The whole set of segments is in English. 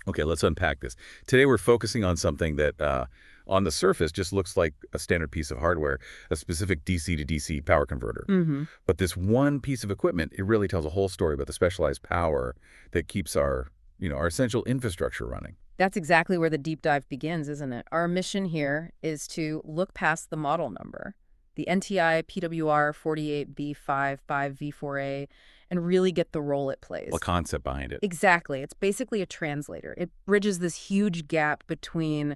Okay, let's unpack this. Today we're focusing on something that on the surface just looks like a standard piece of hardware, a specific DC to DC power converter. Hmm. But this one piece of equipment, it really tells a whole story about the specialized power that keeps our essential infrastructure running. That's exactly where the deep dive begins, isn't it? Our mission here is to look past the model number, the NTI PWR-48V-5-5V4A, and really get the role it The plays. concept behind it. Exactly. It's basically a translator. It bridges this huge gap between,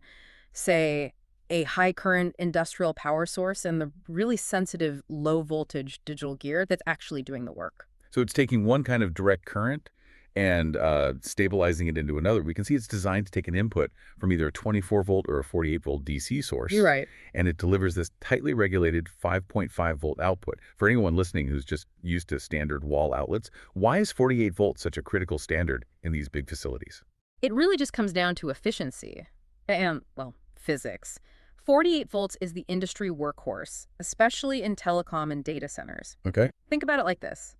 say, a high current industrial power source and the really sensitive low voltage digital gear that's actually doing the work. So it's taking one kind of direct current and stabilizing it into another. We can see it's designed to take an input from either a 24-volt or a 48-volt DC You're source, right. and it delivers this tightly regulated 5.5-volt output. For anyone listening who's just used to standard wall outlets, why is 48 volts such a critical standard in these big facilities? It really just comes down to efficiency and, well, physics. 48 volts is the industry workhorse, especially in telecom and data centers. Okay. Think about it like this.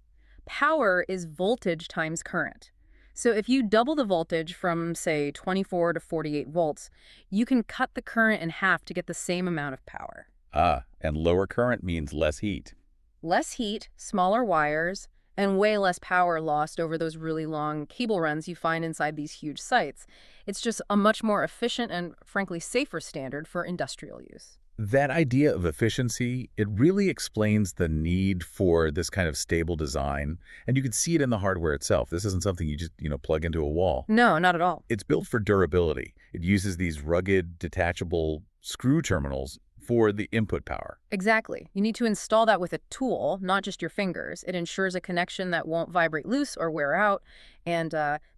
Power is voltage times current. So if you double the voltage from, say, 24 to 48 volts, you can cut the current in half to get the same amount of power. And lower current means less heat. Less heat, smaller wires, and way less power lost over those really long cable runs you find inside these huge sites. It's just a much more efficient and, frankly, safer standard for industrial use. That idea of efficiency, it really explains the need for this kind of stable design, and you can see it in the hardware itself. This isn't something you just plug into a wall. No, not at all. It's built for durability. It uses these rugged, detachable screw terminals for the input power. Exactly. You need to install that with a tool, not just your fingers. It ensures a connection that won't vibrate loose or wear out. And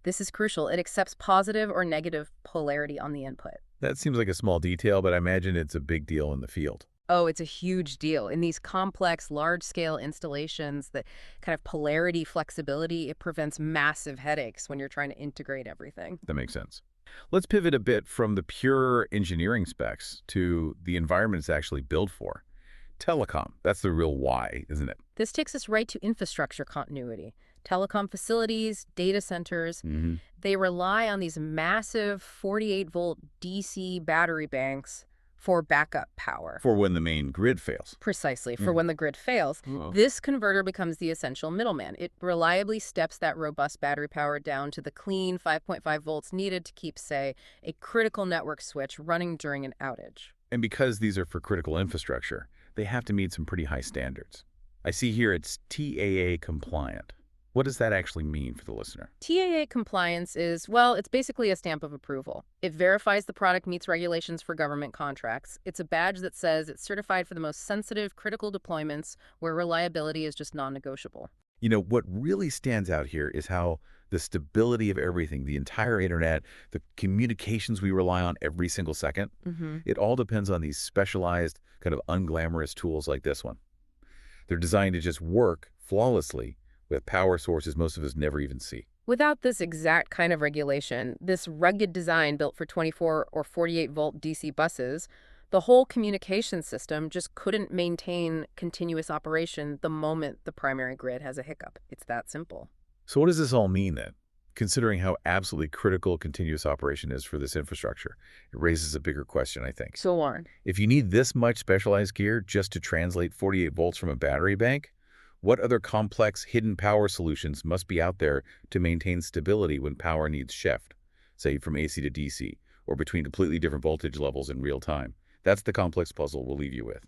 this is crucial. It accepts positive or negative polarity on the input. That seems like a small detail, but I imagine it's a big deal in the field. Oh, it's a huge deal. In these complex, large-scale installations, the kind of polarity flexibility, it prevents massive headaches when you're trying to integrate everything. That makes sense. Let's pivot a bit from the pure engineering specs to the environment it's actually built for. Telecom, that's the real why, isn't it? This takes us right to infrastructure continuity. Telecom facilities, data centers, Mm-hmm. they rely on these massive 48-volt DC battery banks for backup power. For when the main grid fails. Precisely, for Mm. when the grid fails. Oh. This converter becomes the essential middleman. It reliably steps that robust battery power down to the clean 5.5 volts needed to keep, say, a critical network switch running during an outage. And because these are for critical infrastructure, they have to meet some pretty high standards. I see here it's TAA compliant. What does that actually mean for the listener? TAA compliance is, well, it's basically a stamp of approval. It verifies the product meets regulations for government contracts. It's a badge that says it's certified for the most sensitive, critical deployments where reliability is just non-negotiable. What really stands out here is how the stability of everything, the entire internet, the communications we rely on every single second, it all depends on these specialized, kind of unglamorous tools like this one. They're designed to just work flawlessly with power sources most of us never even see. Without this exact kind of regulation, this rugged design built for 24 or 48 volt DC buses, the whole communication system just couldn't maintain continuous operation the moment the primary grid has a hiccup. It's that simple. So what does this all mean then? Considering how absolutely critical continuous operation is for this infrastructure, it raises a bigger question, I think. So on. If you need this much specialized gear just to translate 48 volts from a battery bank, what other complex hidden power solutions must be out there to maintain stability when power needs shift, say from AC to DC, or between completely different voltage levels in real time? That's the complex puzzle we'll leave you with.